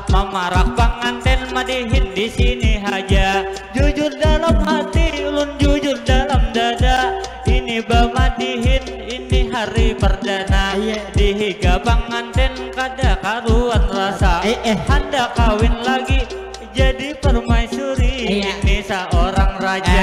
Mamarak pengantin madihin di sini haja. Jujur dalam hati, ulun jujur dalam dada. Ini bamadihin, ini hari perdana. Dihiga pengantin kada karuan rasa. Hendak kawin lagi jadi permaisuri. Ini seorang raja.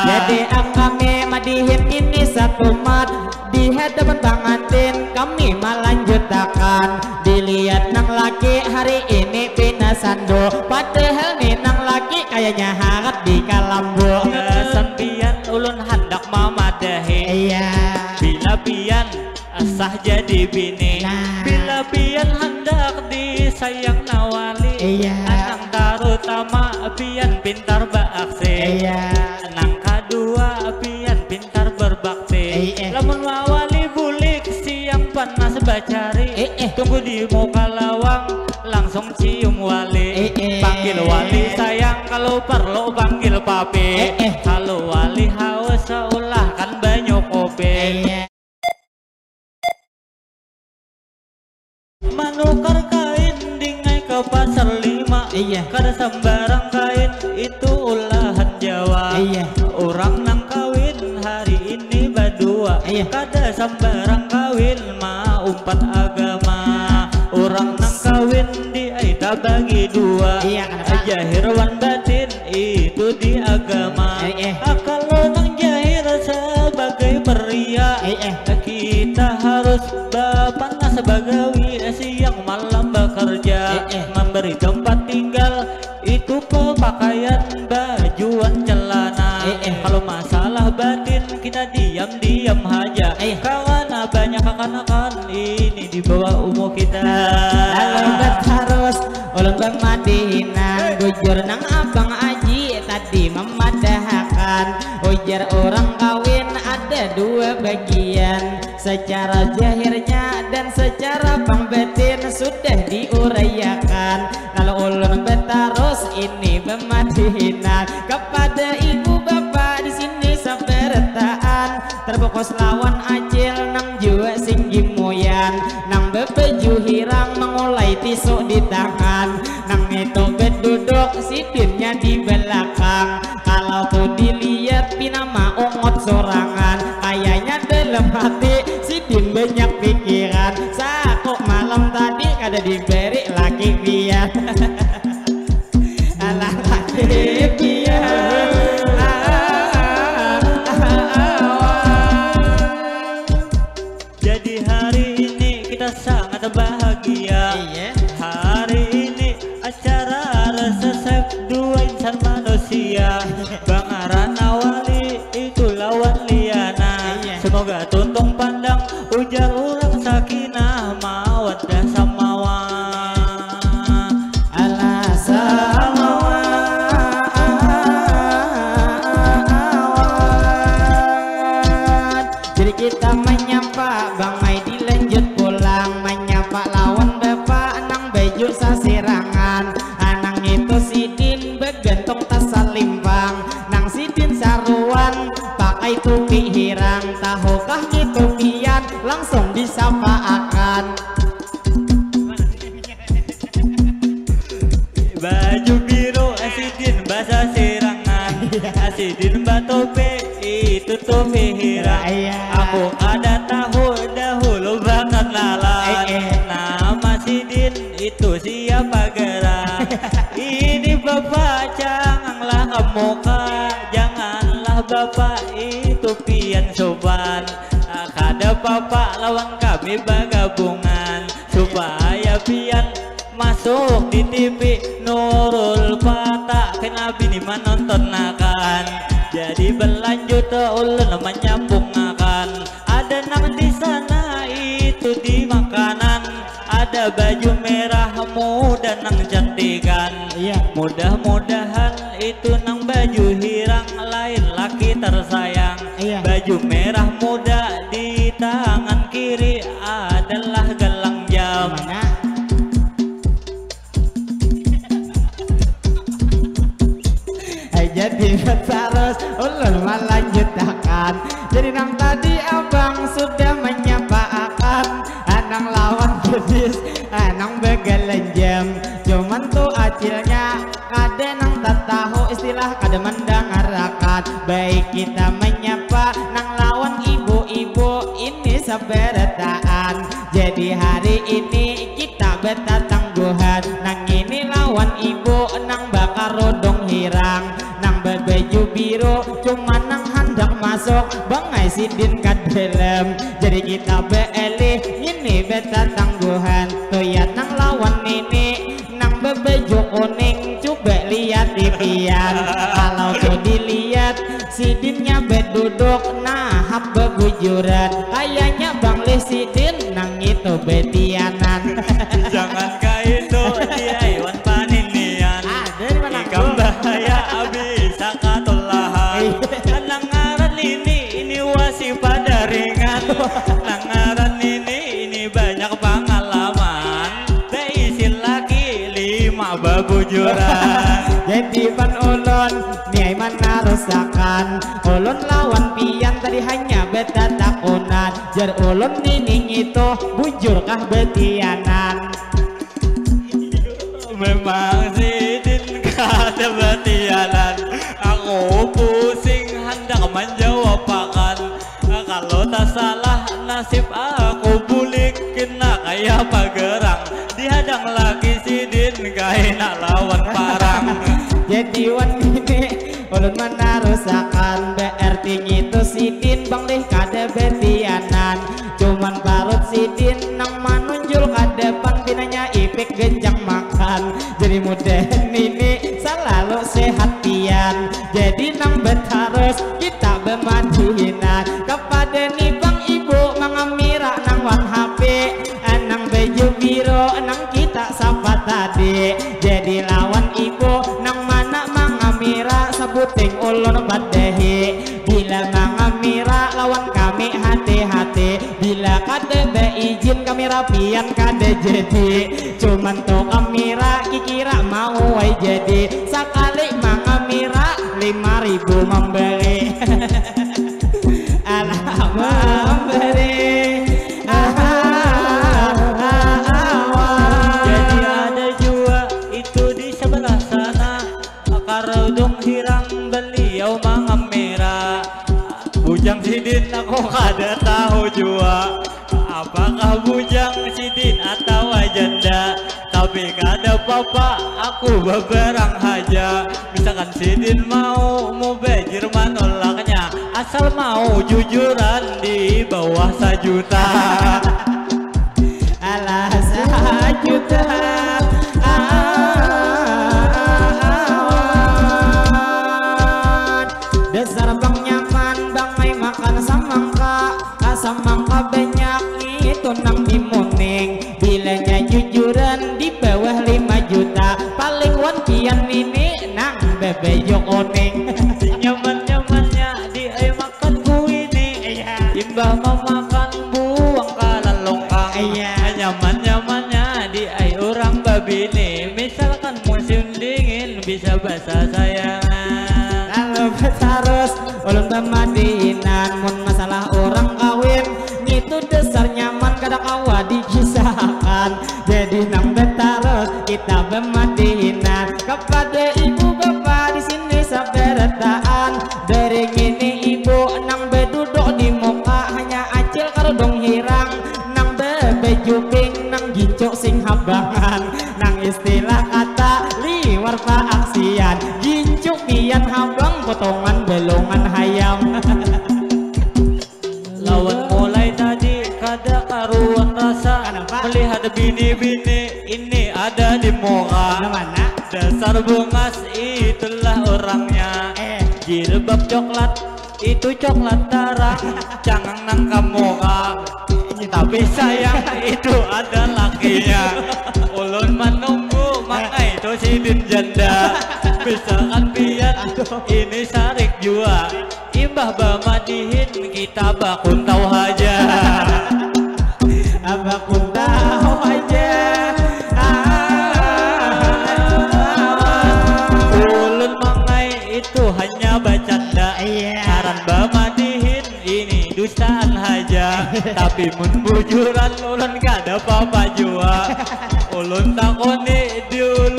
Jadi kami madihin ini satu mat. Di hadapan pengantin kami melanjutkan. Dilihat nang laki hari ini pina sando. Padahal nih nang laki kayaknya hangat di kalambu. Sampian ulun hendak mamadahi. Bila pian asah jadi bini. Bila pian hendak disayang nawali. Anang terutama pian pintar beraksi. Anang kedua pian pintar berbakti. Lamun mawali bulik siang panas bacari. Tunggu di muka lawang langsung cium wali. Panggil wali sayang, kalau perlu panggil papi. Kalau wali haus seulah kan banyak kopi. Manukar kain dingai ke pasar 5. Kada sembarang kain itu olahan Jawa. Orang nang kawin hari ini berdua. Kada sembarang kawin ma umpat agama. Orang nang kawin di aita bagi dua. Jahir wan batin itu di agama. Kalau nang jahir sebagai pria, kita harus bapanas bagawi. Siang malam bekerja, memberi tempat tinggal itu pakaian bajuan celana. Kalau masalah batin kita diam-diam aja. Karena banyak kekanakan ini di bawah umur kita. Lalu harus ulun bermadihinan. Bujur nang abang Aji tadi memadahkan. Ujar orang kawin ada dua bagian. Secara zahirnya dan secara pembatin sudah diuraiakan. Kalau ulun betarus ini bermadihinan kepada ibu bapak di sini sabartaan. Terbungkus lawan acil nang jua singgi moyan. Nang bebeju hirang mengulai tisuk di tangan. Nang itu berduduk sidinnya di belakang. Kalau tuh dilihat pinama ungut sorangan. Kayaknya dalam hati sidin banyak pikiran. Sakok malam tadi kada diberi laki biar. Alah laki biar. Jadi hari ini kita sangat bahagia. Hari ini acara resep dua insan manusia. Bang Arana Wali itu lawan Liana. Semoga tuntung pandang ujar orang sakinah mawaddah samawa. Alah samawa. Jadi kita menyapa Bang Mai dilanjut pulang. Menyapa lawan bapak nang baju sasirangan. Anang itu sidin begantung tas salimbang. Nang sidin saruan pakai topi hirang. Tahukah itu pian langsung disapa akan. Baju biru asidin bahasa sirangan. Asidin batope itu topi hirang. Aku ada tahu dahulu banget lalat. Nama sidin itu siapa gerak. Ini bapak janganlah kemuka. Janganlah bapak itu pian soban. Kada bapak lawan kami bergabungan. Supaya pian masuk di TV Nurul Fatah kena bini menonton akan. Jadi berlanjut ulun menyambung akan. Ada nang di sana itu di makanan. Ada baju merah muda nang cantikan. Mudah-mudahan itu nang baju hirang lain laki tersayang. Baju merah muda di tangan kiri adalah gelang jam. Jadi terus ulun melanjutkan. Jadi nang tadi abang sudah menyapa akan. Anang lawan gadis, anang begalan jam. cuman tuh acilnya kade nang tak tahu istilah kade mendengarkan. Baik kita menyapa nang lawan ibu-ibu ini sabarataan. Jadi hari ini kita beta tangguhan nang ini lawan ibu nang bakar rodong hirang nang berbaju biru cuman nang hendak masuk bangai sidin ka dalam. Jadi kita beelih ini beta tangguhan tuyat nang lawan ini nang berbaju kuning coba lihat tipian. Kalau tuh dilihat sidinnya beduduk nahap bebujuran kayaknya Bang Lih sidin nang itu betianan. Jangan itu dia Iwan paninian ikam bahaya bisa katulahan. Nangaran ini wasi pada ringan. Nangaran ini banyak pengalaman. Teisin lagi 5 babujuran. Jadi pan ulun niai mana rusakan ulun lawan pian tadi hanya beta takunan jar ulun nining itu bujur kah betianan. Memang sidin kada betianan. Aku pusing hendak menjawab akan. Kalau tak salah nasib aku bulik kena kayak pagerang. Dihadang lagi sidin kayak nak lawan parang. Jadi wan ini ulun mana rusakan berarti itu sidin Bang Lih kada betianan. Cuman parut sidin nang manunjul ka depan binanya ipik genjang makan. Jadi mudah ini selalu sehat pian. Jadi nang betarus kita bermadihinan kepada nih Bang Ibu mengamira nang wan HP nang baju biru nang kita sapa tadi. Jadi lawan ibu nang mana mengamira sebuting ulun badehi. Bila mengamira lawan kami hati-hati. Bila kada beizin kami rapian kada jadi. Cuman tuh kamera kikira mau way jadi. Sekali mengamira 5.000 membeli. Alah membeli. Jadi ada jua itu di sebelah sana. Karudung hirang beliau mengamira. Bujang sidin aku kada tahu jua. Apakah bujang sidin atau janda. Tapi kada apa-apa aku beberang haja. Misalkan sidin mau bejir menolaknya. Asal mau jujuran di bawah 1 juta. Alah 1 juta. Dasar bang nyaman bang may makan samangka. Samangka banyak itu nang dimuning. Bilanya jujuran di bawah 5 juta. Paling wan pian ini nang bebejo kuning. Nyaman-nyamannya di ay makan ku ini. Imbah memakan buang kalan longkang. Nyaman-nyamannya di ay orang babini. Misalkan musim dingin bisa basah sayangan. Kalau betarus ulun pemadinan mun masalah orang kawin itu dasar nyaman kada kawa dikisahkan. Jadi nang betarus kita pemadinan kepada ibu bapak di sini sabarataan. Dari ini ibu nang beduduk di muka hanya acil karudung hirang nang bebeju pink nang gincuk sing habangan. Nang istilah kata liwar paaksian gincuk pian habang potongan belongan hayam. Lawan mulai tadi kada karuan rasa. Kenapa? Melihat bini-bini ini ada di muka. Mana? Dasar bungas itulah orangnya. Jilbab coklat itu coklat darah. Cangang nang kamuka. Tapi sayang itu ada lakinya. Ulun menunggu maka itu sidin janda. Misalkan pian ini sarik jua. Imbah bamadihin kita bakun tahu aja. Bakun tahu aja. Ulun mangai itu hanya bacanda. Saran bamadihin ini dustaan haja. Tapi mun bujuran ulun kada apa-apa jua. Ulun takoni diulun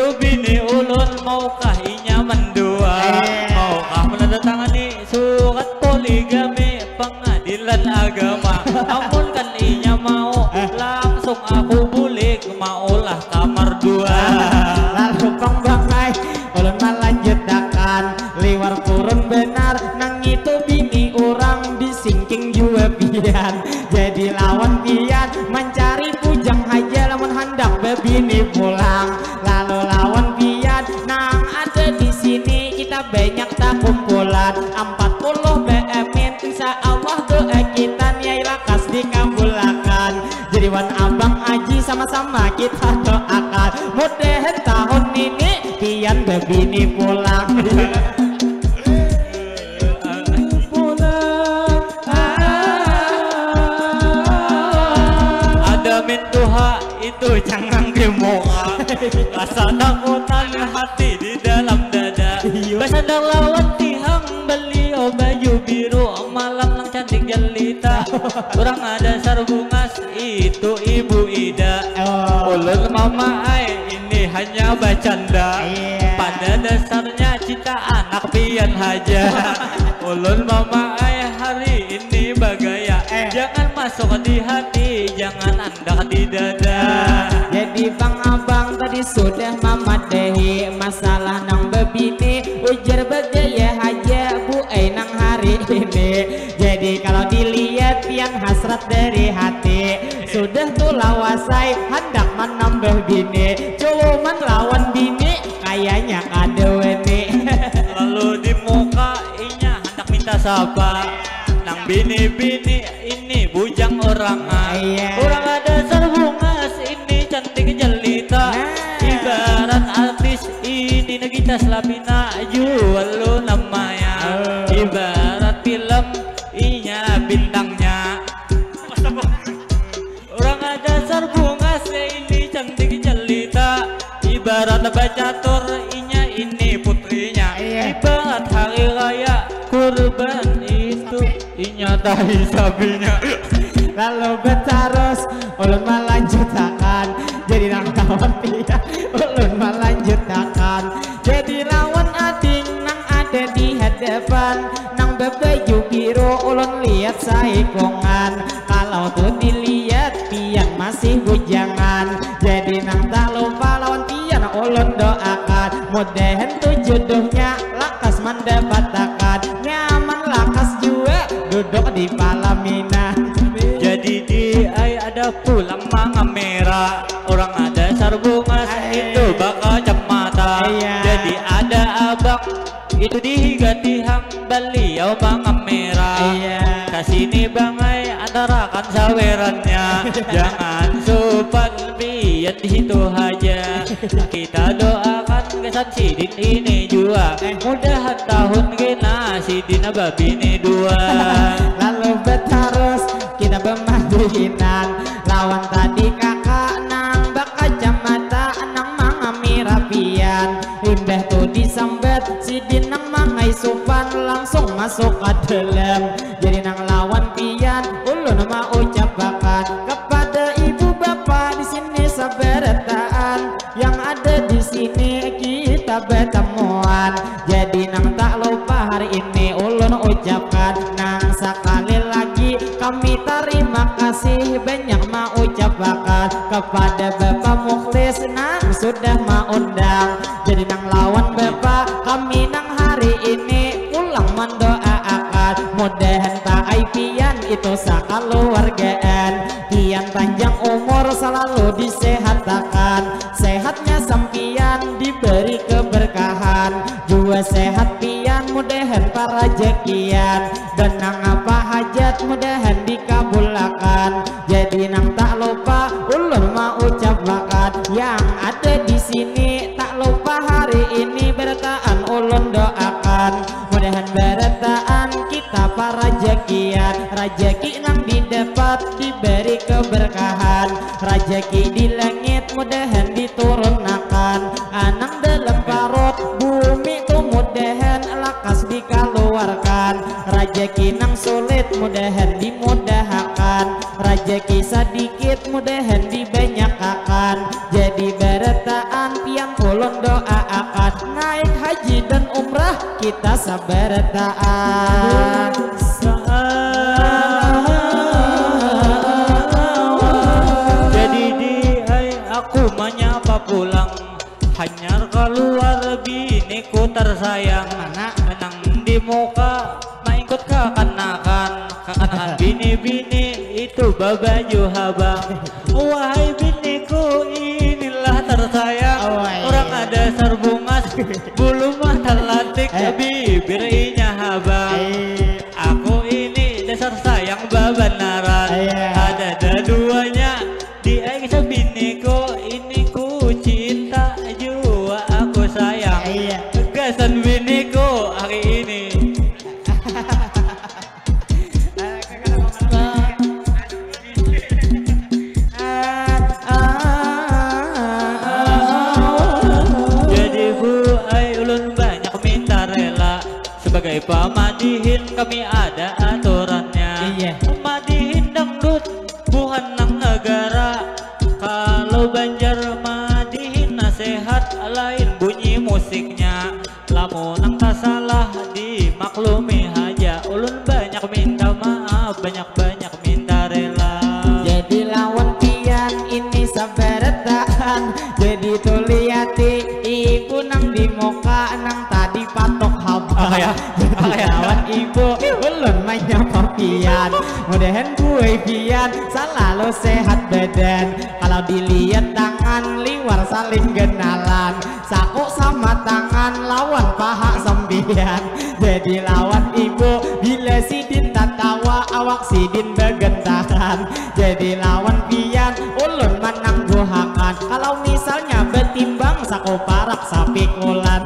Amun kan inya mau langsung aku bulik maulah kamar dua. Lalu pangbangai ulun melanjutakan liwar purun benar nang itu bini orang disingking jua pian. Jadi lawan pian mencari bujang aja lamun hendak bebini pulang. Lalu lawan pian nang ada di sini kita banyak tak kumpulan 40 BMin insya Allah doa kita niai lakas dikabulakan. Jadi wan abang Aji sama-sama kita doakan mudah tahun ini pian bebini pulang. Tuha itu jangan kemoa rasa takutan hati di dalam dada. Bersandar lawan tihang beliau baju biru malam lang cantik jelita. Orang ada sarbungas itu Ibu Ida. Ulun mama ai ini hanya bercanda. Pada dasarnya cinta anak pian haja. Ulun mama ai hari ini bagaya. Jangan masuk di hati, jangan anda di dada. Jadi bang abang tadi sudah mamadehi masalah nang bebini ujar bagaya aja bu nang hari ini. Jadi kalau dilihat pian hasrat dari hati sudah tuh lawasai hendak menambah bini cuman lawan bini kayaknya kadeweni. Lalu di muka inya hendak minta sapa nang bini-bini ini bujang orang orang ada sarbungas ini cantik jelita. Ibarat artis ini Nagita Slavina jual lo namanya. Ibarat film inya bintangnya. Orang ada sarbungas ini cantik jelita. Ibarat bacatur inya ini putrinya. Ibarat hari raya kurban itu inya tahi sapinya. Lalu betarus ulun melanjutakan jadi nang kawan pia ulun melanjutakan jadi lawan ading nang ada di hadapan nang bebaju biru ulun lihat saikongan. Kalau tuh dilihat pian masih bujangan jadi nang tak lupa lawan pian ulun doakan mudahan tuh jodohnya lakas mendapatkan nyaman lakas juga duduk di palaminan. Jadi di ai ada pulang manga merah. Orang ada sarbungas itu bakal cemata. Jadi ada abang itu diganti hang beliau manga merah. Kasini bangai antarakan sawerannya. Jangan sopan biar di situ aja. Kita doakan kesan sidin ini juga. Mudahan tahun kena sidin babini dua. Lalu betarus kita pemaduinan lawan tadi kakak nang baka jamata nang mangami rapian imbah tuh disambet si dinang mangai supan langsung masuk ke dalam. Jadi nang lawan pian ulun mau ucapakan kepada ibu bapak di sini saberetaan yang ada di sini kita bertemuan. Jadi nang tak lupa hari ini ulun ucapkan nang sekali lagi kami terima kasih banyak mau ucapkan kepada Bapak Mukhlis nang sudah mengundang. Jadi nang lawan Bapak kami nang hari ini pulang mendoakan mudahan tak pian itu sakaluargaan pian panjang umur selalu disehatkan sehatnya sampian diberi keberkahan juga sehat pian mudahan para rezekian dan nang apa hajat mudahan dikabulkan. Jadi nang tak lupa ulun mau ucapkan yang ada di sini tak lupa hari ini bertaan ulun doakan mudahan bertaan kita para rezekian rezeki nang didapat diberi keberkahan rezeki di langit mudahan diturunkan anang dalam parut bumi tuh mudahan lakas dikeluarkan rezeki nang sulit mudahan dimudahkan rezeki sedikit mudahan dibanyakkan. Jadi bertaan pian ulun doakan naik haji dan umrah kita sabertaan. pulang hanyar keluar biniku tersayang. Mana? Menang di muka maikut kekanakan bini-bini itu babaju habang. Wahai biniku inilah tersayang. Orang ada sarbungas bulu mata lantik bibirnya habang. Aku ini dasar sayang babanaran. Ada duanya di aisyah biniku ini ku cinta jua aku sayang. Gasan biniku hari ini. Jadi bu ai ulun banyak minta rela sebagai pamadihin kami ada aturannya. Madihin dangdut bukan nang negara. Kalau Banjar madihin nasihat lain bunyi musiknya. Lamun nang tak salah dimaklumi aja. Ulun banyak minta maaf banyak-banyak minta rela. Jadi lawan pian ini sabaratan. Jadi tuh liati ibu nang di muka nang tadi patok habang. Jadi lawan ibu ulun menyapa pian. Mudahan gue pian selalu sehat badan. Kalau dilihat tangan liwar saling kenalan. Saku sama tangan lawan paha sembian. Jadi lawan ibu bila sidin tatawa awak sidin begentakan. Jadi lawan pian ulun menangguhakan. Kalau misalnya betimbang saku parak sapi kulan.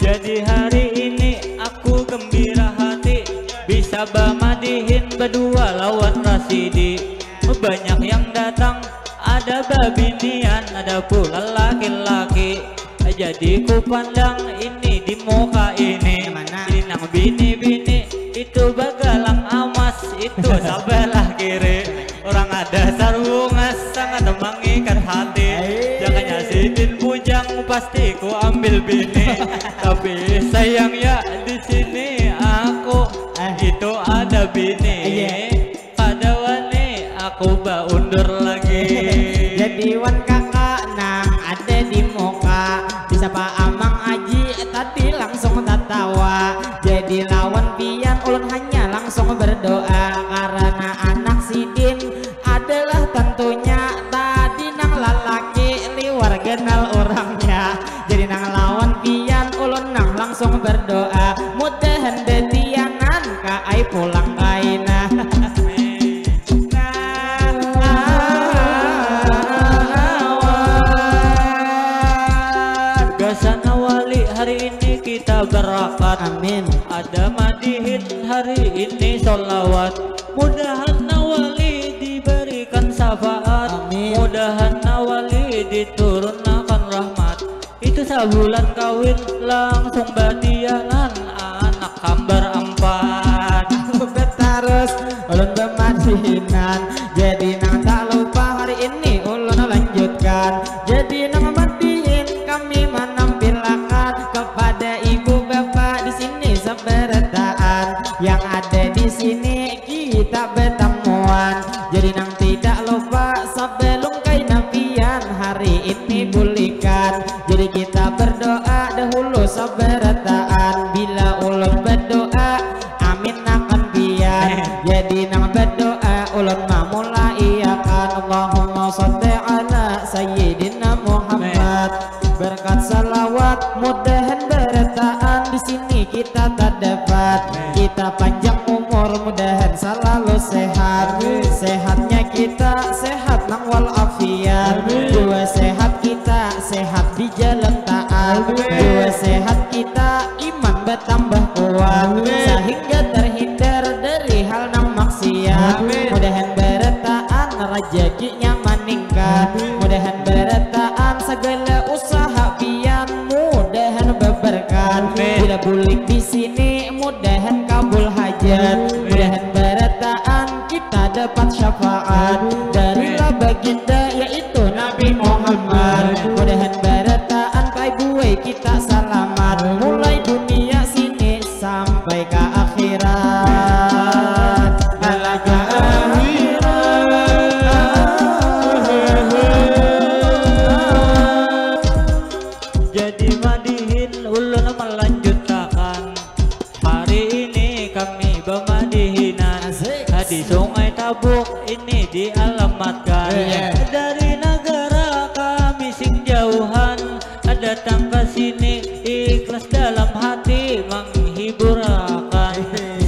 Jadi hari ini aku gembira hati bisa bamadihin berdua lawan Rasidi. Banyak yang datang ada babinian ada pula laki-laki. Jadi ku pandang ini di muka ini. Jadi nang bini-bini itu bagalang amas itu sebelah kiri. Orang ada sarbungas sangat mengikat hati. Jangan nyasidin bujang pasti ku ambil bini. Tapi sayang ya di sini aku itu ada bini. Pada wani aku undur lagi. Jadi wan kakak nang ada di muka disapa amang aji tadi langsung tertawa. Jadi lawan pian ulun hanya langsung berdoa karena anak sidin adalah tentunya tadi nang lalaki liwar kenal orangnya. Jadi nang lawan pian ulun nang langsung berdoa mudahan detianan kaai pulang kaina. Gasan awali hari ini kita berakat. Amin. Ada madihin hari ini sholawat. Mudahan awali diberikan syafaat. Amin. Mudahan awali diturunkan rahmat. Itu sabulan kawin langsung batianan anak kambar empat. Betarus ulun bemadihinan. Jadi nang tak lupa hari ini ulun lanjutkan. Jadi nang madihin kami menampilkan kepada ibu bapak di sini seberataan. Yang ada di sini kita bertemuan. Jadi nang tidak lupa sebelum kaina pian hari ini bulikan. Jadi kita berdoa dahulu seberataan. Bila ulun berdoa amin akan pian. Jadi nang berdoa ulun memulai akan Allahumma sholli ala sayyidina Muhammad. Berkat salawat mudahan berataan di sini kita tak dapat. Kita panjang umur mudahan selalu sehat. Sehatnya kita sehat nang walafiat. Dua sehat kita sehat di jalan taat. Dua sehat kita iman bertambah kuat sehingga terhindar dari hal nang maksiat. Mudahan berataan rezekinya meningkat. Mudahan berataan segala usaha pian mudahan berberkat. Bila bulik di sini mudahan kabul hajat. Mudahan berataan kita dapat syafaat dari baginda yaitu Nabi Muhammad. Mudahan berataan kai buai kita selamat mulai dunia sini sampai ke akhir. di Sungai Tabuk ini dialamatkan. Dari negara kami sing jauhan datang ke sini ikhlas dalam hati menghibur akan.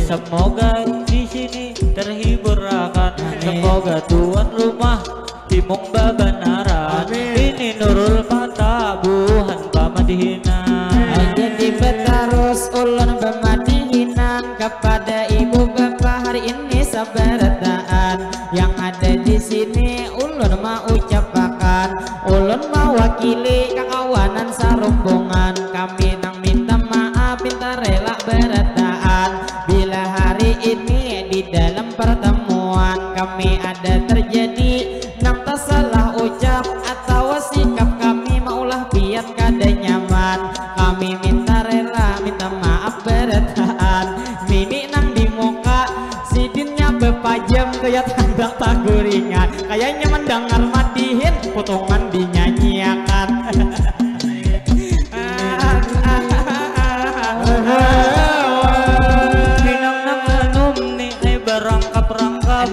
Semoga di sini terhibur akan. Semoga tuan rumah timung babanaran. Ini Nurul Fatah buhan pamadihinan. Jadi betarus ulun pamadihinan kepada ibu bapak hari ini sabarataan. Yang ada di sini ulun mau ucapakan, ulun mewakili kakawanan sarombongan. Kami nang minta maaf, minta rela berataan bila hari ini di dalam pertemuan kami ada terjadi nang tak salah ucap atau sikap kami maulah biar kada nyaman. Kami minta rela, minta maaf berataan. Mini nang di muka sidinnya bepajam kayak tanda taguringan. Kayaknya mendengar madihin potongan dinyanyiakan. Pinang nang anum ni ay berangkap-rangkap.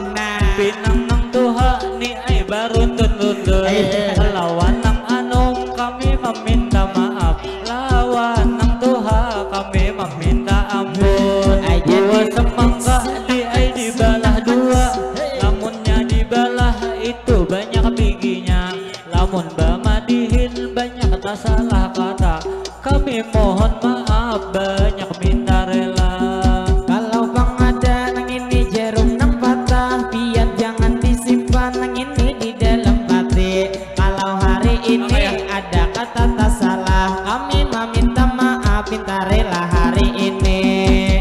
Pinang nang tuha ni ay baruntun-runtun. Lawan nang anum kami meminta maaf. Lawan nang tuha kami meminta ampun. Dua semangka di ay dibalah dua. Lamunnya dibalah itu banyak biginya. Lamun bamadihin banyak tak salah kata. Kami mohon maaf banyak minta rela. Kalau bang ada nang ini jarum nang patah, biar jangan disimpan nang ini di dalam hati. Kalau hari ini ada kata tak salah, kami meminta maaf minta rela hari ini.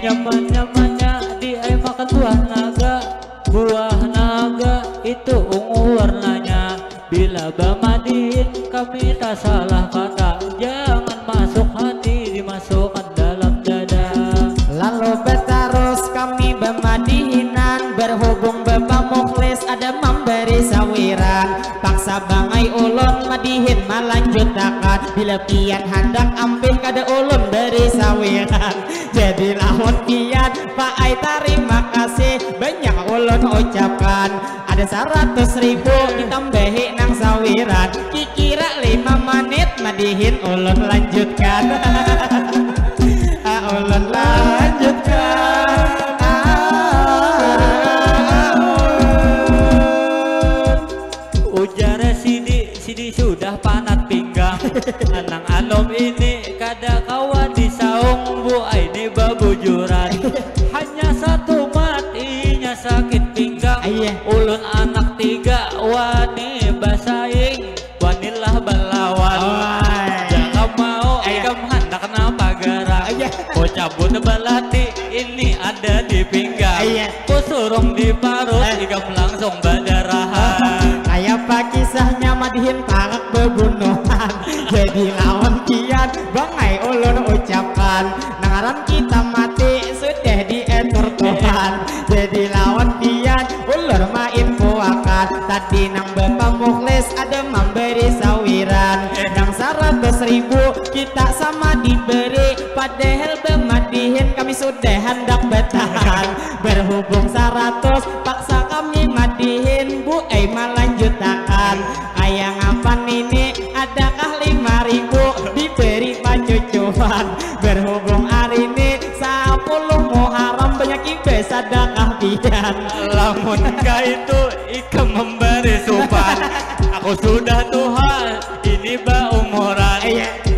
Nyaman-nyamannya di ay makan buah naga. Buah naga itu ungu warnanya. Bila bamadihin kami tak salah kata. Jangan masuk hati, dimasukkan dalam dada. Lalu betarus kami bamadihinan, berhubung bapak mukhlis ada memberi sawiran. Paksa bangai ulun madihin melanjutakan. Bila pian hendak ampih kada ulun beri sawiran. Jadi lawan pian Pak Ai terima kasih banyak ulun ucapkan. Ada 100.000 ditambahi nang sawiran. Kikira 5 menit madihin ulun lanjutkan. Ulun lanjutkan. Ujar Sidi sudah panat pinggang. Anang anom ini kada kawan di saung. Bu ini babujuran. Hanya satu matinya sakit pinggang. Ulun anak 3 wani basaing. Wanilah balawan. Jangan mau ikam hendak napa garang. Ko cabut balati ini ada di pinggang. Ko surung di parut ikam langsung badarahan. Kayak apa kisahnya madihin parak bebunuhan. Jadi lawan kian bangai ulun ucapkan. Nangaran kita mati sudah diatur Tuhan. Jadi lawan kian ulun main puakan. Tadi nang bapak mukhlis ada memberi sawiran. Nang 100.000 kita sama diberi. Padahal bemadihin kami sudah hendak bertahan. Berhubung 100 paksa kami madihin. Bu melanjutakan. Kayak ngapan ini adakah 5.000 diberi pacucuan. Berhubung hari ini 10 Muharram banyak ibe sadakah pian. Lamun ka itu ikam memberi supan. Aku sudah Tuhan ini baumuran.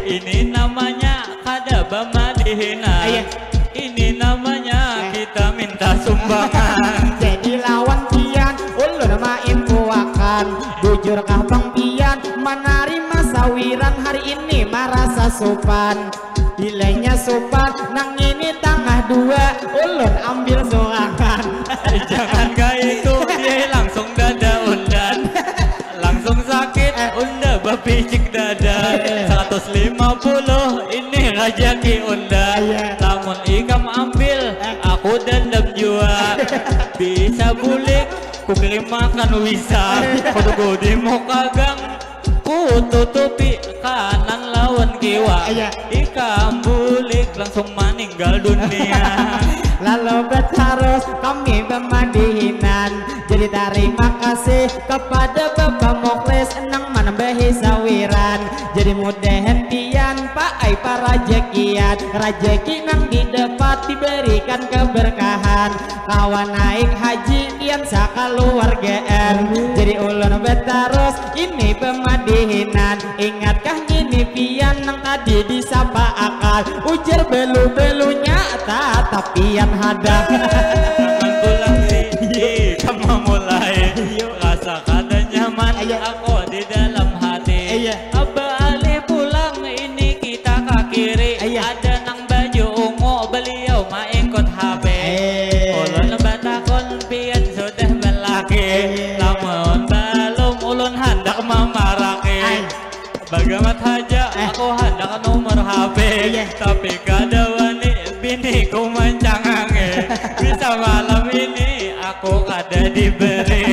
Ini namanya kada bamadihinan. Ini namanya kita minta sumbangan. Jadi lawan pian ulun main puakan. Bujurkah bang pian menerima sawiran hari ini merasa sopan. Bilanya sopan nang ini tangah 2 ulun ambil sorangan. Jangan kayak itu dia langsung dada undan. Langsung sakit unda bapicik dada. 150 ini rajaki unda. Namun ikam ambil aku dendam jua. Bisa bulik ku kirim makan wisa. Kudu di muka gang ku tutupi kanan lawan kiwa. Ikam bulik langsung meninggal dunia. Lalu berharus kami bamadihinan. Jadi terima kasih kepada Bapak Mokles nang manambahi sawiran. Jadi mudahan pian Pak ai para rezekian, rezeki nang didapat diberikan keberkahan. Kawan naik haji kian sakaluargaan. Jadi ulun betarus ini pemadihinan. Ingatkah ini pian nang tadi disapa akal, ujar belu-belunya tatapian hadap. Pulang sih, kamu mulai rasa kada nyaman aku di dalam hati. Abah Ali pulang ini kita ke kiri, ada nang baju ungu beliau maikut HP. Ulun batakon pian sudah belaki, namun belum ulun hendak memaraki. Bagamat haja aku hendak nomor HP, tapi kada wani biniku mencangangi. Bisa malam ini aku kada diberi.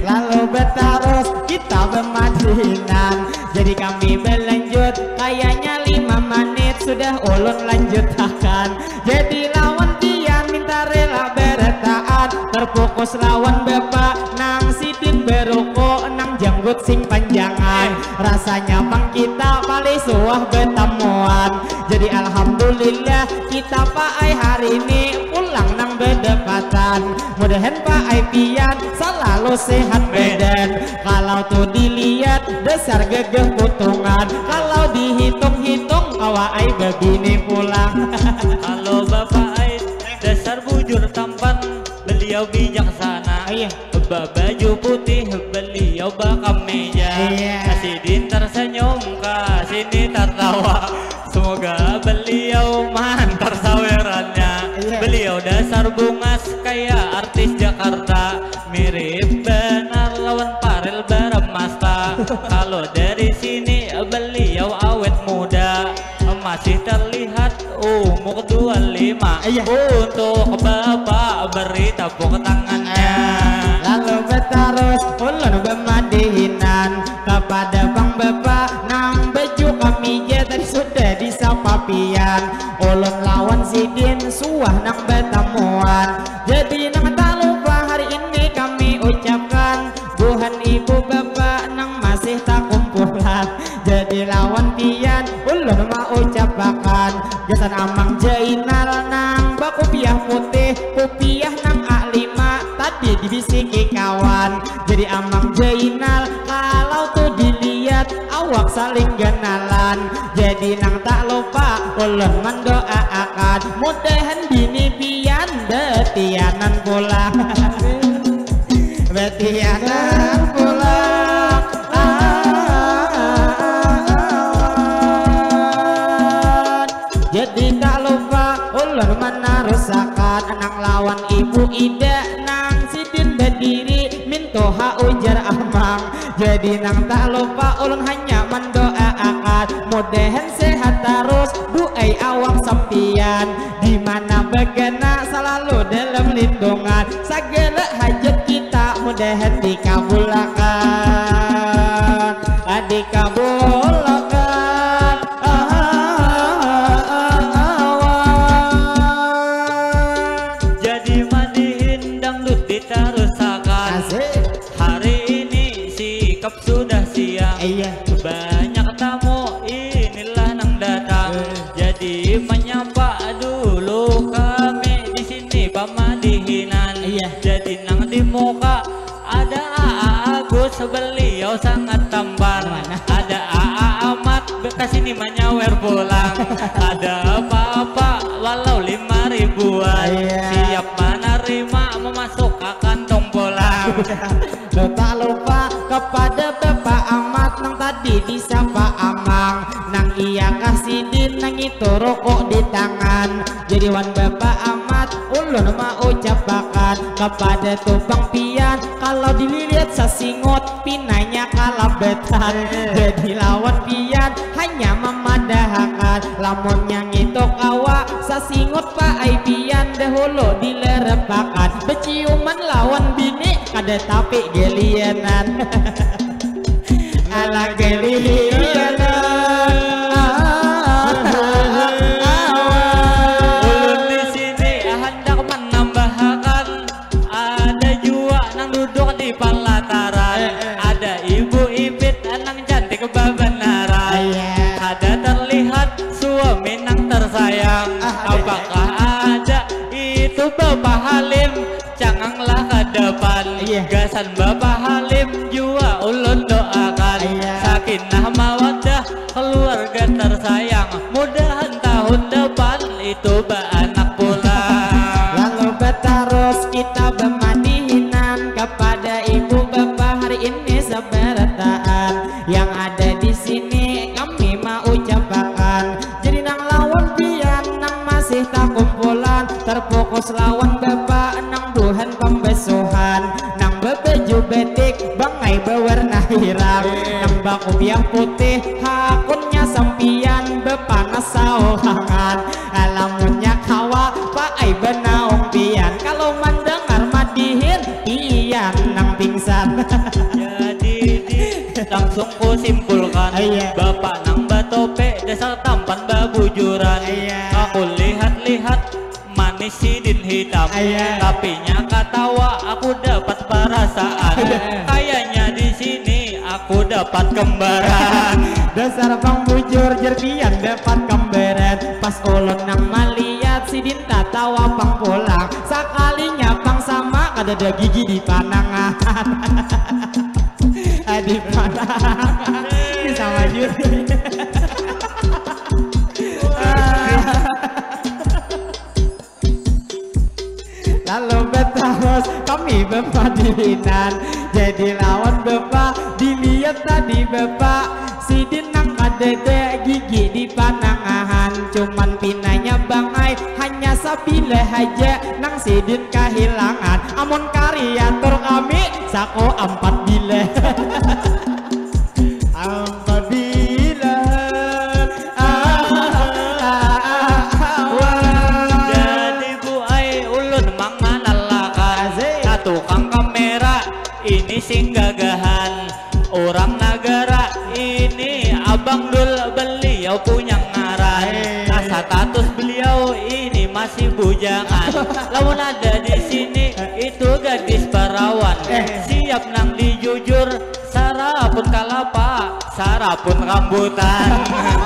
Lalu betarus kita bermadinan. Jadi kami berlanjut kayaknya 5 menit sudah ulun lanjutkan. Jadi lawan pian minta rela bertaat, terfokus lawan bapak nang sidin berukuk nang janggut sing panjangan. Rasanya bang kita paling suah bertemuan. Jadi alhamdulillah kita Pak Ai hari ini pulang nang berdepatan. Mudahan Pak Ai pian selalu sehat badan. Kalau tuh dilihat dasar gegeh putungan, kalau dihitung-hitung kawa Ai begini pulang. Kalau Bapak Ai dasar bujur tampan, beliau bijaksana. Baju putih beliau bakal meja. Asidin tersenyum kasini tertawa. Semoga beliau mantar sawerannya. Beliau dasar bungas kayak artis Jakarta, mirip benar lawan Parel Baramasta. Kalau dari sini beliau awet muda, masih terlihat umur 25. Untuk bapak beri tepuk tangannya. Lalu betarus ulun bermadihinan kepada bang bapak nang baju kami tadi sudah disapa pian. Ulun lawan sidin suah nang bertemuan. Jadi nang tak lupa hari ini kami ucapkan Tuhan ibu bapak nang masih tak kumpulan. Jadi lawan pian ulun mau ucapkan gesan amang jainal nang bakupiah putih, kupiah nang A5 tadi dibisiki kawan. Jadi amang jainal kalau tuh dilihat awak saling kenalan. Jadi nang tak lupa ulun mendoakan mudahan bini pian betianan pulang. Betianan pulang. Jadi tak lupa ulun menarusakan anak lawan ibu Ida nang sidin berdiri mintoha ujar amang. Jadi nang tak lupa ulun hanya mendoakan mudahan sehat terus duai awang sampian, dimana begana selalu dalam lindungan. Segala hajat kita mudahan dikabulkan, dikabulkan. Jadi madihin dangdut ditarusakan. Hari ini sikap sudah siang. Banyak tamu inilah nang datang. Jadi menyapa dulu kami di sini pemadihinan. Jadi nang di muka ada Agus, beliau sangat tampan. Ada Ahmad bekas ini menyawer pulang. Ada Papa walau 5 ribuan, siap menerima memasuk kantong pulang. Tak lupa kepada Bapak Ahmad nang tadi disapa amang, nang iya kasih din nang itu rokok di tangan. Jadi wan Bapak Ahmad ulun mau ucapkan kepada tupang pian kalau dilihat sasingot pinanya kalabetan. Jadi lawan pian hanya memadahkan lamun yang itu kawa sasingot Pak Ai pian dahulu dilerepakan. Beciuman lawan bini kada tapi gelianan. Ala gelianan. Ulun di sini hendak menambahkan ada jua nang duduk gasan Bapak Halim jua ulun doakan sakinah mawaddah keluarga tersayang, mudahan tahun depan itu beranak pula. Lalu berterus kita bermadihinan kepada ibu bapak hari ini seberataan yang ada di sini kami mau ucapkan. Jadi nang lawan pian nang masih tak kumpulan terfokus lawan bapak nang Tuhan pembesuhan nang bebeju betik bangai berwarna hiram nang baku biang putih hakunnya sampian bepanas sauhangan alamunnya kawa pak ai benaung pian kalau mendengar madihin pian nang pingsan. Jadi langsung ku simpulkan bapak nang batope dasar tampan babujuran. Aku lihat-lihat manis sidin hitam tapi nya katawa aku dapat perasaan kayaknya di sini aku dapat kembaran. Dasar bang bujur jerdian dapat kembaran pas ulun nang maliat sidin tatawa pang pulang sakalinya pang sama kada ada gigi di panangan. Di panangan bisa maju. Lalu betahos kami berpadinan jadi lawan bapak dilihat tadi bapak sidin nang kadede gigi di panangan cuman pinanya bangai hanya sabile aja nang sidin kehilangan amun karyatur kami sako 4 bile. 4 bile jadi bu ai ulun manganalakan tukang kamera ini sing gagahan orang negara ini abang dul beliau punya ngaran status beliau ini masih bujangan lamun ada di sini itu gadis perawan siap nang dijujur sarapun kalapa sarapun rambutan.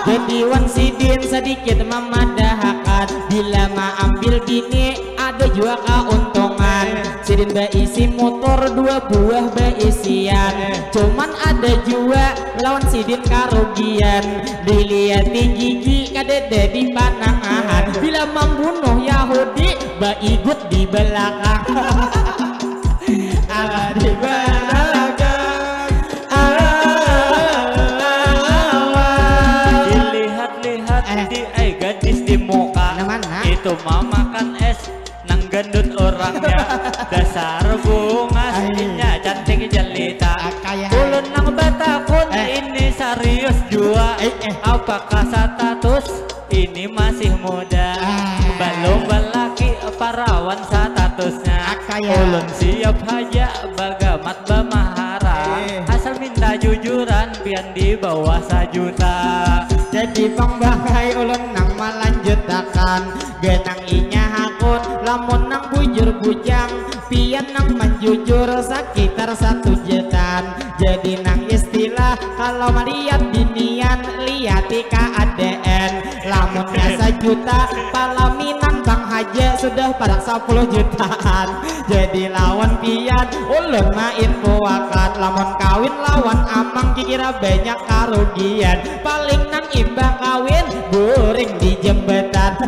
Jadi wan sidin sedikit memadahakan bila ma ambil bini ada juga keuntungan sidin beisi motor 2 buah beisian cuman ada juga lawan sidin kerugian dilihat di gigi kadede di panangan bila membunuh Yahudi baigut di belakang. Ala di belakang dilihat-lihat di gadis di muka itu mama kan es nang gendut orangnya dasar bunga aslinya cantik jelita ulun nang batakun ini serius jua apakah status ini masih muda belum belaki parawan statusnya ulun siap haja bagamat bamahara asal minta jujuran pian di bawah 1 juta. Jadi pangbagai ulun nang melanjutakan genang inya hakun lamun nang bujur bujang pian nang menjujur sekitar 1 jutaan jadi nang istilah kalau melihat binian liati keadaan lamunnya 1 juta palaminan bang haja sudah pada 10 jutaan jadi lawan pian ulun main puakan lamun kawin lawan amang kira banyak kerugian paling nang imbang kawin boring di jembatan.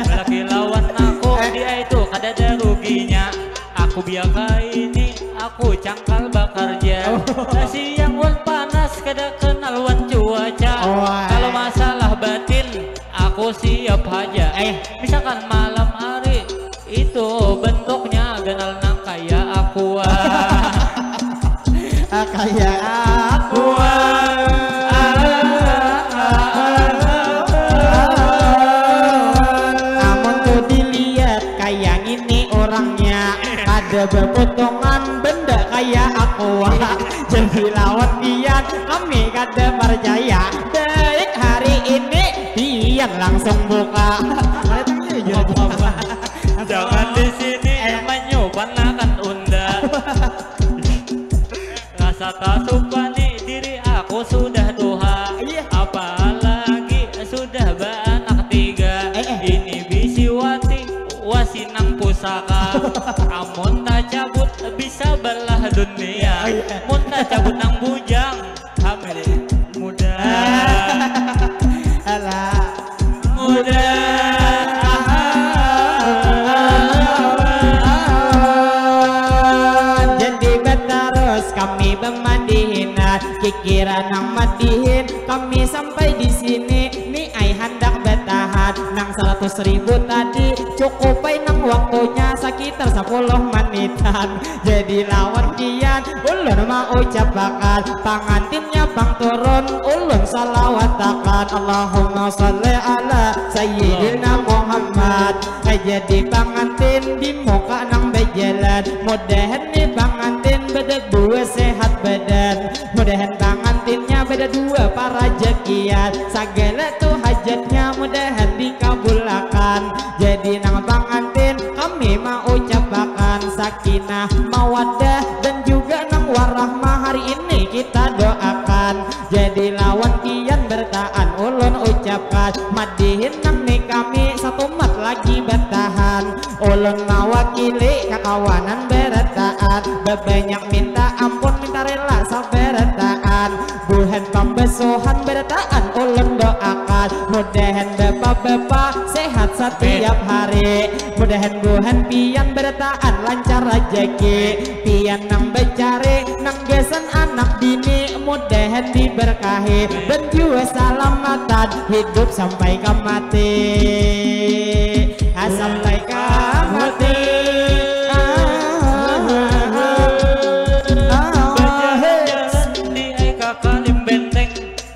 Laki lawan aku dia itu kada ada ruginya aku biaka ini aku cangkal bekerja siang wan panas kada kenal wan cuaca kalau masalah batin aku siap aja misalkan malam hari itu bentuknya ganal nang kayak aku kayak aku namun tuh dilihat kayak ini orangnya ada berpotongan benda kayak aku jadi lawan pian kami kada percaya baik hari ini pian langsung buka. jangan di sini menyupan akan unda rasa tasupani diri aku sudah tuha apalagi sudah beranak 3 ini bisiwati wasinang pusaka amun tak cabut bisa belah ulah dunia muntah cabut nang bujang hamil muda alah muda jadi betarus kami bermadihinat kikira nang madihin kami sampai di sini nih ai hendak bertahan nang 100.000 tadi cukup nang waktunya sekitar 10 menitan jadi lawan kian ulun mau ucapakan pangantinnya bang turun ulun salawatakan Allahumma sholli ala sayyidina Muhammad jadi pangantin di muka nang bejalan mudahan nih pangantin beda dua sehat badan mudahan pangantinnya beda dua para jakian segala tuh hajatnya mudahan dikabulkan jadi nang pangantin kami mau ucapakan sakinah mawaddah dan juga nang warahmah hari ini kita doakan jadi lawan kian bertahan ulun ucapkan madihin nang nih kami satu mat lagi bertahan ulun mawakili kekawanan bertahan bebanyak minta ampun minta rela sabertaan buhan pembesuhan bertahan ulun doakan mudahan bapak-bapak sehat setiap hari mudahan buhan pian bertahan lancar rezeki pian nang becari nang gesan anak bini mudahan diberkahi dan juga selamatan hidup sampai ke mati sampai ke mati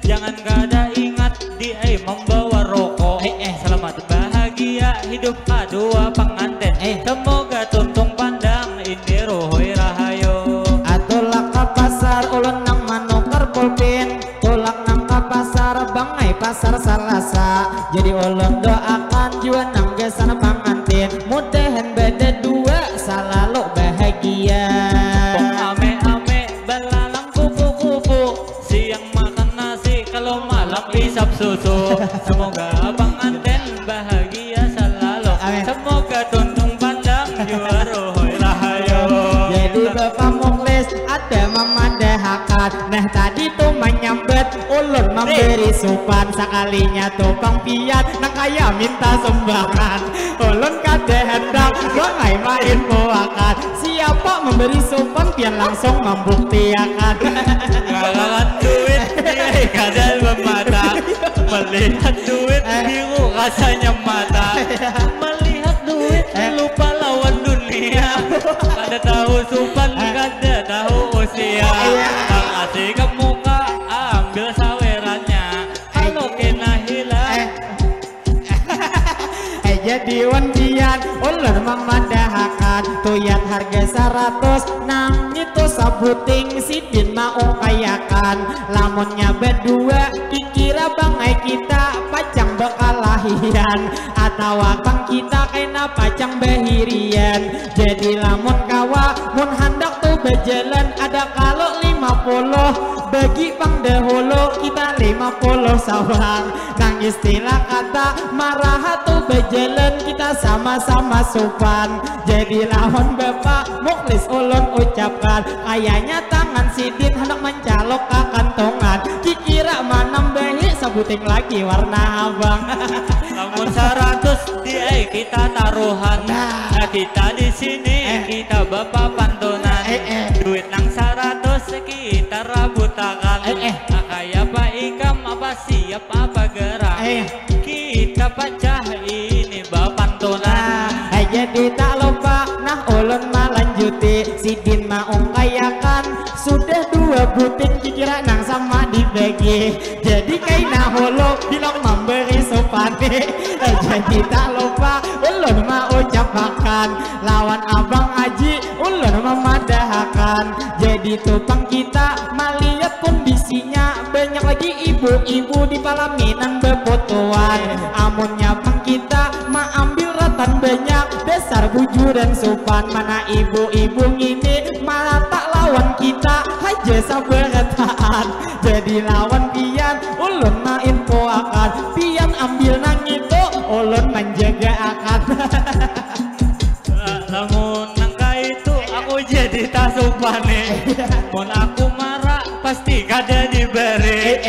jangan kada ingat di membawa rokok selamat bahagia hidup kedua pengantin semoga tuntung pandang ini rohoi rahayu atulak ke pasar ulun nang manukar pulpin tulak nang ke pasar bangai pasar salasa jadi ulun doakan jua nang gesan pengantin mudahan beda dua selalu bahagia ame-ame belalang kupu-kupu siang makan nasi kalau malam isap susu semoga pengantin bahagia selalu semoga tuntung pandang jua rohoi rahayu jadi bapak muklis ada memadahakan nah tadi tuh menyambet ulun memberi supan sekalinya tuh pang pian nang kaya minta sumbangan ulun kada hendak bangai main puakan siapa memberi supan pian langsung membuktiakan galangan duit dia kadal memata melihat duit biru rasanya mata melihat duit lupa lawan dunia kada tahu supan kada tahu usia tak kasih ke muka ambil sawerannya kalau kena hilang jadi wandian ulun memadahakan tuyat harga 100 nang itu sabuting sidin mau kayakan lamunnya berdua kikira bangai kita pacang bekalahian atau akang kita kena pacang behirian jadi lamun kawa mun hendak tuh berjalan ada kalau 50 bagi pang dahulu kita 50 sawang nang istilah kata marah tuh berjalan kita sama-sama sopan jadi lawan bapak muklis ulun ucapkan kayaknya tangan sidin hendak mencalok ke kantongan kikira manambahi sabuting lagi warna abang namun 100 dia kita taruhan kita di sini kita bapak pantunan duit nang 100 kita rabutakan kayak apa ikam apa siap apa gerak kita pecah ini bapak pantunan jadi tak lupa nah ulun melanjuti sidin mau kayakan sudah 2 butik kikira nang sama dibagi jadi kaina holo bilang memberi supane jadi tak lupa ulun mau ucapakan lawan abang Aji ulun memadahakan jadi tupang kita melihat kondisinya banyak lagi ibu-ibu di palaminan bepotoan amunnya pang kita ambil ratan banyak dasar bujur dan sopan mana ibu-ibu ini malah tak lawan kita aja sabaratan jadi lawan pian ulun main poakan pian ambil nang itu ulun menjaga akan namun nangka itu aku jadi tak sopan wani. Mun aku marah pasti kada diberi.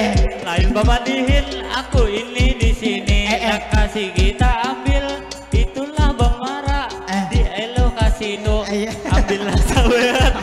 Lain babadihin aku ini di sini. Tak kasih kita ambil, itulah Bang Mara. Di Elo Kasino ambillah sawean.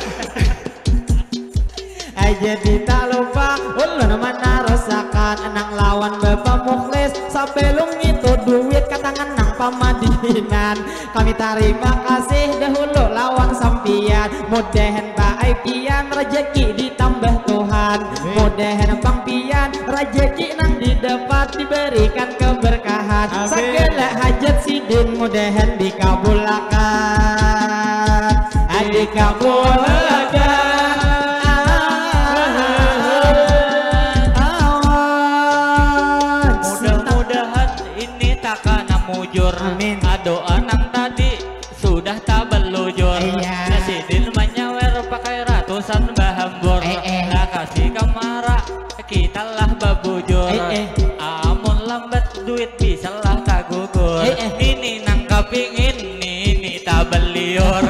Jadi tak lupa ulun mana rasakan enang lawan Bapak Mukhlis sabelum itu duit katangan nang pamadinan. Kami terima kasih dahulu lawan sampian, mudahan baik pian rezeki ditambah Tuhan, mudahan Bang pian rezeki nang didapat diberikan keberkahan, segala hajat sidin mudahan dikabulkan, dikabulkan. Amin. Doa nang tadi sudah tak belujur. Nasidin menyawer pakai ratusan bahambur. Lah kasih kamara kita lah babujur. Amun lambat duit bisa lah tak gugur. Ini nang kepingin ini tak beliur.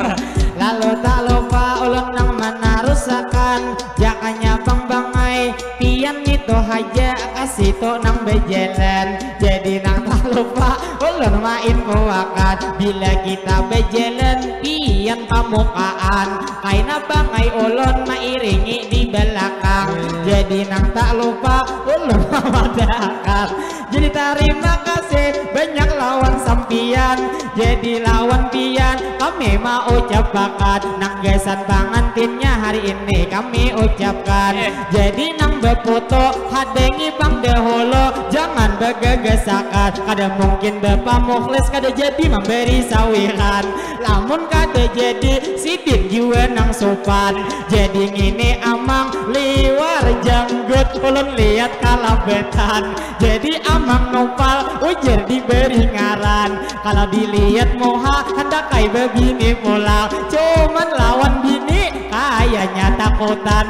Lalu tak lupa ulun nang mana rusakan jakanya Bang Bangai pian itu haja kasih to nang bejalan. Jadi nang tak lupa ulun main kuakan bila kita bejalan pian pamukaan kaina Bangai ulun mairingi di belakang. Jadi nang tak lupa ulun mawadakan. Jadi terima kasih banyak lawan sampian. Jadi lawan pian kami mau ucapkan nang gesan pangantinnya hari ini kami ucapkan. Jadi nang befoto hadengi Bang dahulu jangan begegesakan. Kada mungkin Bapak Mukhlis kada jadi memberi sawiran, lamun kada jadi sidin jua nang sopan. Jadi ngini amang liwar janggut ulun lihat kalabetan. Jadi amang nopal ujar diberi ngaran, kalau dilihat moha hendak kai begini pulang, cuman lawan bini kayaknya takutan.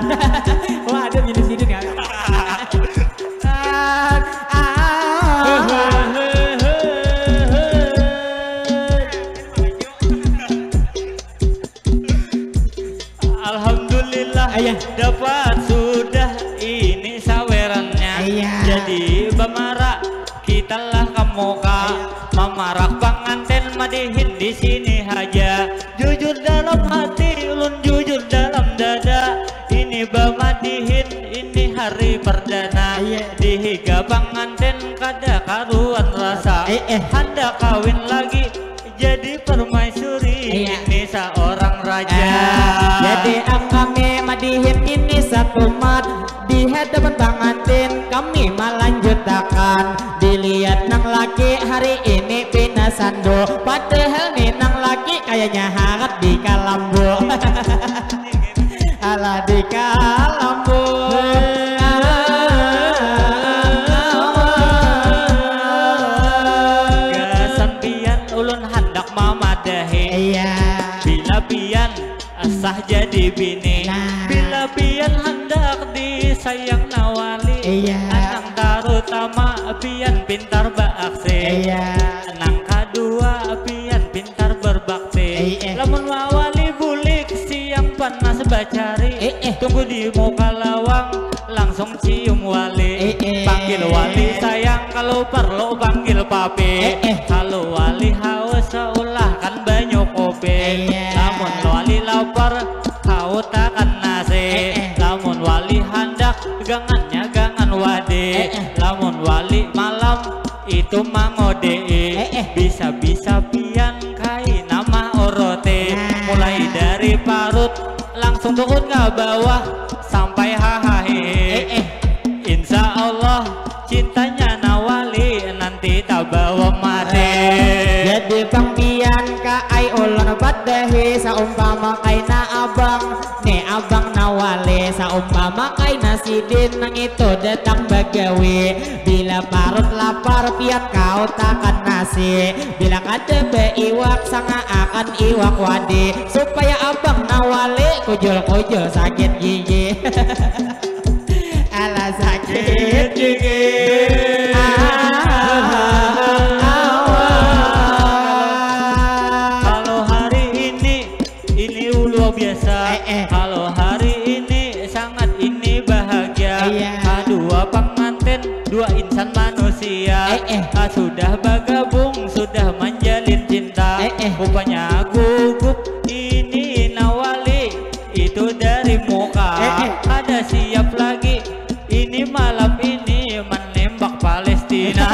Wah ada bini sidin ya. Alhamdulillah dapat sudah ini sawerannya. Jadi Bamara kita lah kamuka mamarak panganten madihin di sini haja. Jujur dalam hati ulun jujur dalam dada. Ini bamadihin ini hari perdana. Dihiga panganten kada karuan rasa. Hendak kawin lagi jadi permaisuri. Ini seorang raja. Jadi kami madihin ini satu mat di hadapan pangantin kami melanjutkan. Dilihat nang laki hari ini pinasando, padahal nih nang laki kayaknya hangat di kalambu. Alah di kalambu. Kesampian ulun hendak mamadahi. Bila pian asah jadi bini. Bila pian hendak disayang nawali. Anang terutama pian pintar beraksi. Anang kedua pian pintar berbakti. Lamun wali bulik siang panas bacari. Tunggu di muka lawang langsung cium wali. Panggil wali sayang kalau perlu panggil papi. Kalau wali haus seulah kan banyak kopi. Lamun wali lapar kau takkan nasi. Lamun wali hendak gangannya gangan wadi. Lamun wali malam itu mangode. Bisa-bisa pian kai nama orote. Mulai dari parut langsung turun ke bawah sampai hahahe. Insya Allah cintanya nawali nanti tak bawa mati. Jadi Bang pian ka ai ulun badahi saumpama kaina abang ne abang nawali saumpama kaina sidin nang itu datang bagawi. Bila parut lapar pian kau takkan nasi. Bila kada beiwak sanga akan iwak wadi. Supaya abang nawali kujul-kujul sakit gigi. Alah sakit gigi. Kalau hari ini luar biasa. bisa. Kalau hari ini sangat ini bahagia. Dua pengantin, dua insan manusia. Sudah bergabung, sudah menjalin cinta. Rupanya gugup ini Nawali, itu dari muka. Ada siap lagi, ini malam ini menembak Palestina.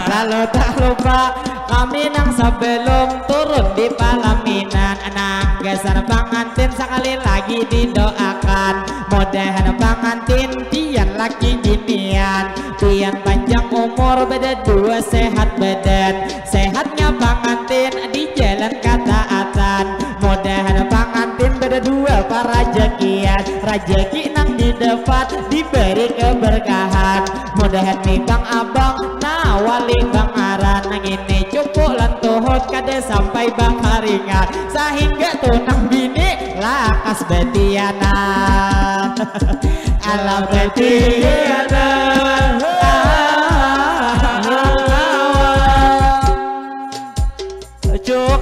Lalu tak lupa kami nang sebelum turun di Palaminan, anak geser pengantin sekali lagi didoakan. Mudahan pengantin pian laki ginian, pian panjang umur beda dua sehat badan. Sehatnya pengantin di jalan ketaatan. Mudahan pengantin beda dua para rezekian, rezeki nang didapat diberi keberkahan. Mudahan nih bang abang Nawali bang Aran nang ini cukup lantuhut kada sampai bang haringan, sehingga tunang bini lakas betiana. Ala betiana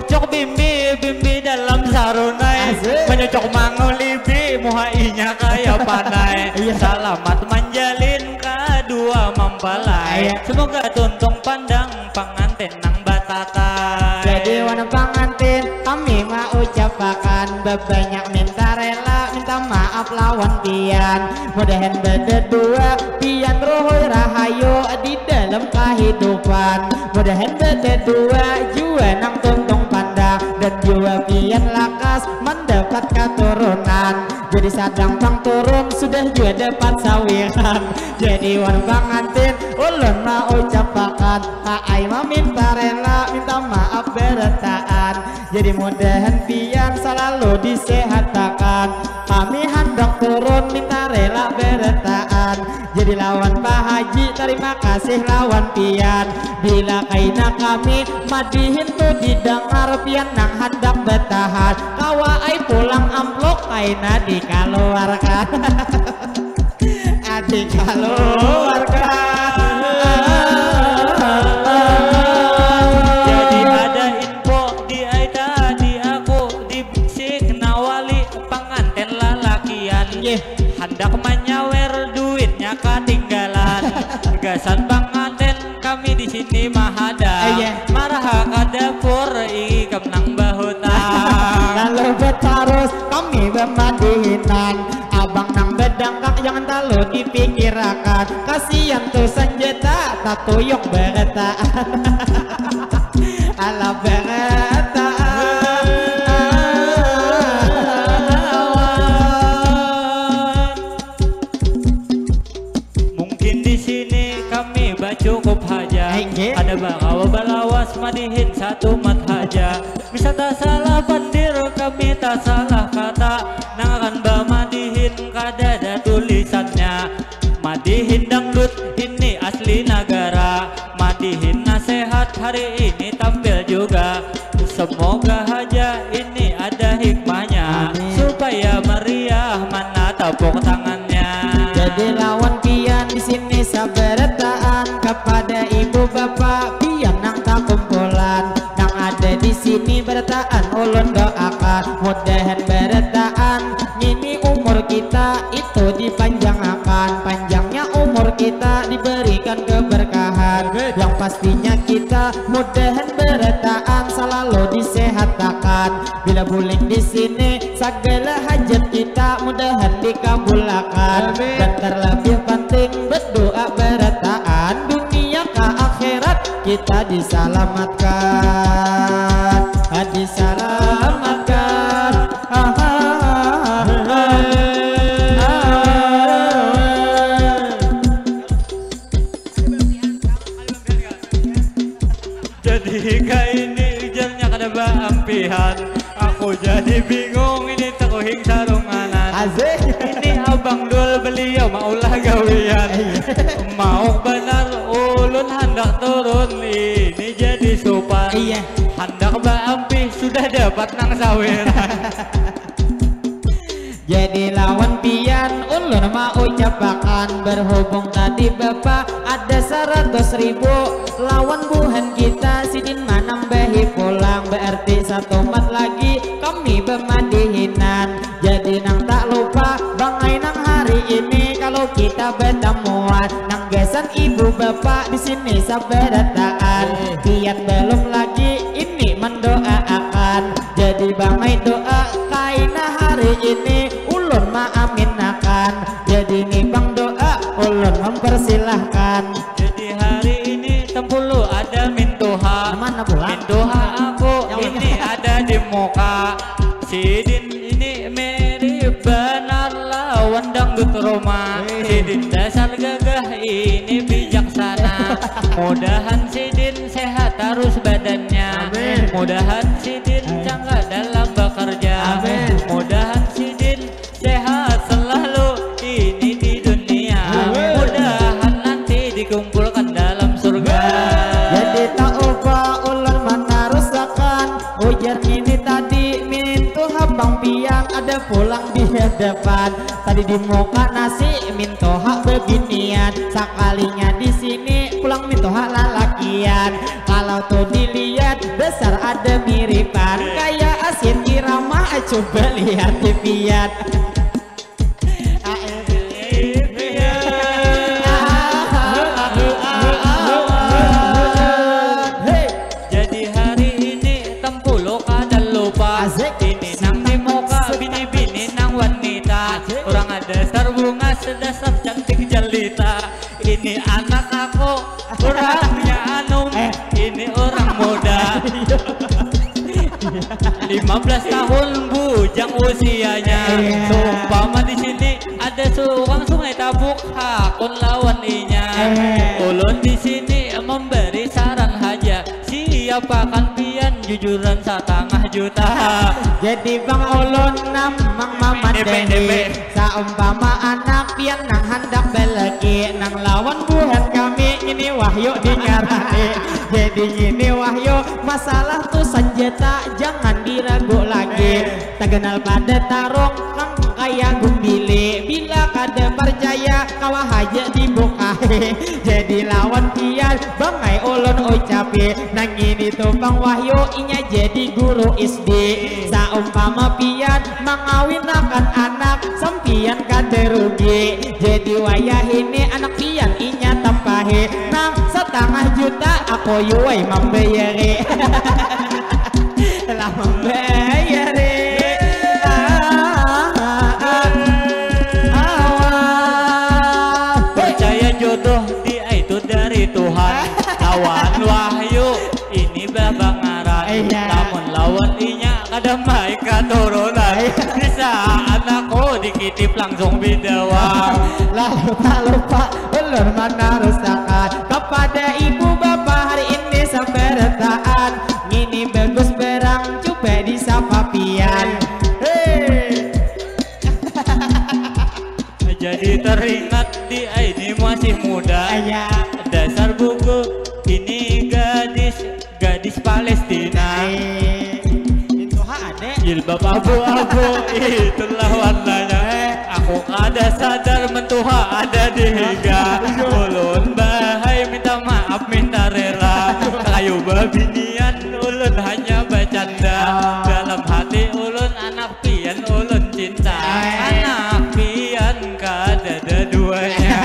cok bimbi bimbi dalam sarunai, menyocok mangulibi muhainya kaya panai. Selamat menjalin kedua mempelai, semoga tuntung pandang pengantin nang batatai. Jadi wana pengantin kami mau ucapkan bebanyak minta rela minta maaf lawan pian. Mudahan berdua pian rohoi rahayu di dalam kehidupan. Mudahan berdua jua nang tuntung pandang dan jua pian lakas mendapat keturunan. Jadi sadang bang turun sudah juga dapat sawiran. Jadi wan pengantin ulun mau ucapkan ai minta rela minta maaf bertaan. Jadi mudahan pian selalu disehatkan. Kami hendak turun minta rela bertaan. Jadi lawan Pak Haji terima kasih lawan pian. Bila kaina kami madihin tuh didengar pian nang hendak bertahan. Kawa ai pulang amplok kaina dikeluarkan. Dikeluarkan. Jadi ada info di Aida di aku di Bisik Nawali pengantin lalakian. Hendak menyawer duitnya ketinggalan. Gasan pengantin kami di sini mahada. Marah ke dapur ikam nang bahutang. Lalu betarus kami bermadihinan. Abang nang bedangkak jangan terlalu dipikirkan. Kasihan tuh senjata tak tuyuk beretaan. Ala beretaan. Mungkin di sini kami cukup haja. Ada bakawa balawas madihin satu mat haja. Bisa tak salah pandir kami tak salah kata. Nang akan madihin kada ada tulisannya. Madihin dangdut ini asli negara. Madihin nasihat hari ini tampil juga. Semoga haja ini ada hikmahnya. Supaya meriah mana tepuk tangannya. Jadi lawan pian di sini sabarataan kepada ibu bapak pian nang tak kumpulan nang ada di sini berataan ulun doakan mudahan berataan ini umur kita itu dipanjangkan, panjangnya umur kita diberikan keberkahan. Yang pastinya kita mudahan berataan selalu disehatkan. Bila buling di sini segala hajat kita mudahan dikabulkan. Dan terlebih penting berdoa berataan dunia ke akhirat kita diselamatkan. Diselamatkan. Jadi kayak ini ujarnya kada baampihan. Aku jadi bingung ini teruhing sarunganan. Ini abang dul beliau maulah gawian. Mau benar ulun hendak turun ini jadi sopan. Hendak baampi sudah dapat nang sawiran. Jadi lawan pian ulun mau ucapkan berhubung tadi bapak ada 100.000 lawan buhan kita sidin manambahi pulang berarti satu mat lagi kami bermadihinan. Jadi nang tak lupa bangai nang hari ini kalau kita bertemuan nang gesan ibu bapak di sini sabarataan kian belum lagi ini mendoakan jadi bangai doa kaina hari ini ulun maaminakan jadi nih bang doa ulun mempersilahkan jadi hari ini tempulu ada mintuha mana pula mintuha aku ini ada di muka sidin ini mirip benar lawan dangdut Roma sidin dasar gagah ini bijaksana mudahan sidin sehat terus badannya mudahan sidin canggah dalam bekerja mudahan sidin sehat selalu ini di dunia mudahan nanti dikumpulkan dalam surga jadi tak ubah ulun mana rusakan ujar ini tadi mintu habang piang ada pulang di hadapan tadi di muka nasi mintu hak beginian sekalinya di sini pulang mintu hak lalakian kalau tuh dilihat besar ada miripan kayak asin irama coba lihat tipian jadi hari ini tempulu kadang lupa ini nang di muka bini-bini nang wanita orang ada dasar bunga sedasar cantik jelita ini anak aku orangnya anum ini orang muda 15 tahun bujang usianya seumpama di sini ada seorang sungai tabuk hakun lawan inya ulun di sini memberi saran haja siapa kan pian jujuran 1,5 juta jadi bang ulun namang mama dewi saumpama anak pian nang hendak beleki nang lawan buhan kami ini wahyu dingarani jadi ini wahyu masalah tuh senjata jangan diragu lagi tak kenal pada tarung kang kaya gumbili bila kada percaya kawah aja dibuka jadi lawan pian bangai ulun ucapi nang ini tuh bang wahyu inya jadi guru SD saumpama pian mengawinakan anak sampian kada rugi jadi wayah ini anak pian inya tampahe nang 1,5 juta aku yuway membayari lah membayari percaya jodoh dia itu dari Tuhan lawan wahyu ini babang ngaran namun lawan inya kadang baik katurunan bisa anakku dikitip langsung bidawa lalu tak lupa ulun mana rusakan kepada ibu bapak hari ini sabarataan ini bagus berang coba disapa pian jadi teringat di ini masih muda dasar buku ini gadis Palestina itu ada jilbab abu-abu itulah warnanya aku kada sadar mentuha ada di higa ulun bahai minta maaf minta rela kayu babinian ulun hanya bercanda dalam hati ulun anak pian ulun cinta anak pian kada ada duanya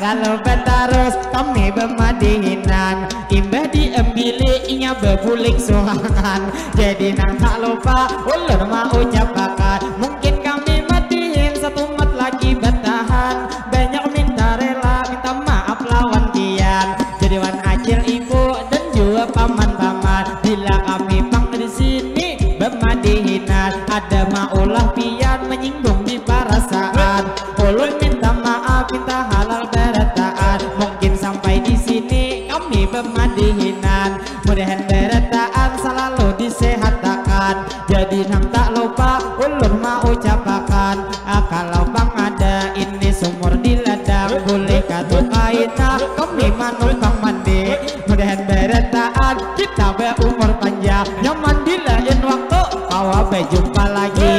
kalau betarus kami bermadihinan imbah diambili inya bebulik suangan jadi nang tak lupa ulun mau ucapakan mungkin kami matihin satu mat lagi bertahan banyak minta rela minta maaf lawan kian jadi wan acil ibu dan juga paman-paman bila kami pang di sini bermadihinan ada maulah pian menyinggung di perasaan ulun minta maaf minta halal berataan mungkin sampai di sini kami bermadihinan mudahan berataan selalu disehatakan jadi nang tak lupa ulun mau ucapakan kalau bang ada ini sumur di ladang boleh katu kaita kami manumpang mandi mudahan berataan kita berumur panjang nyaman di lain waktu kawa berjumpa lagi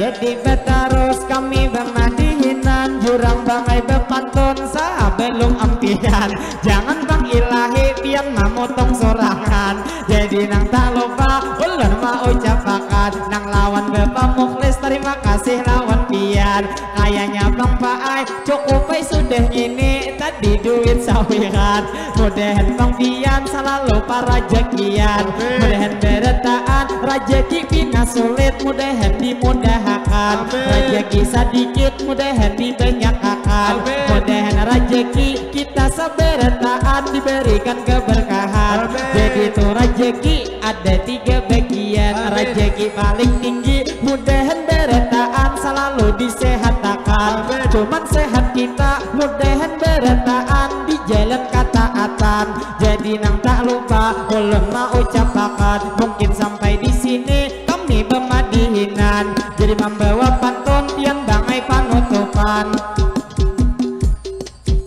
jadi betarus kami bermadihinan jurang bangai bepantun sah belum ampi pian. Jangan bang ilahi pian mamotong sorangan. Jadi nang tak lupa ulun mau ucapakan nang lawan Bapak Mukhlis terima kasih lawan pian. Kayaknya bang Paai cukup sudah ini tadi duit sawiran. Mudahan bang pian selalu para rezekian. Mudahan beretaan rezeki pina sulit mudahan dimudahkan. Rezeki sedikit mudahan dibanyakkan. Mudahan rezeki kita seberetaan diberikan keberkahan. Jadi itu rezeki ada 3 bagian. Rezeki paling tinggi mudahan beretaan selalu disehatkan. Cuman sehat kita mudahan beretaan di jalan ketaatan. Jadi nang tak lupa ulun mau ucapakan mungkin sampai di sini kami pemadihinan. Jadi membawa pantun pian bangai panutupan.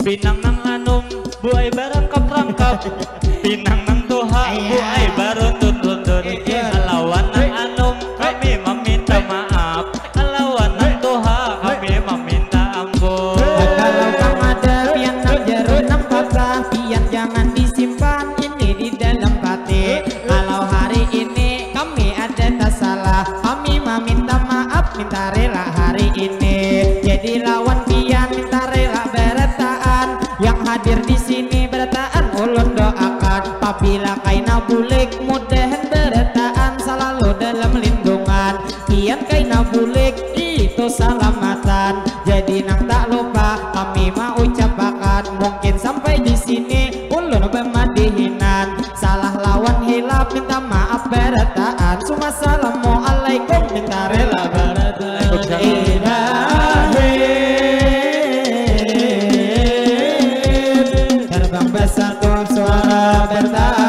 Pinang nang anum buai barang rangkap. Pinang nang tuha buai baru tutun. Alawan nang anum kami meminta maaf. Alawan nang tuha kami meminta ampun. Kalau kang ada pian nang jero nang patah pian jangan disimpan ini di dalam hati. Kalau hari ini kami ada tak salah kami meminta maaf minta rela hari ini. Jadi lawan pian minta rela beretaan yang hadir di sini beretaan ulun doakan. Apabila kaina bulik mudahan beretaan selalu dalam lindungan. Pian kaina bulik itu salamatan. Jadi nang tak lupa kami mau ucapakan mungkin sampai di sini ulun pemadihinan. Salah lawan hilaf minta maaf beretaan. Assalamualaikum minta rela beretaan. Terbang besar tuang suara bertahan.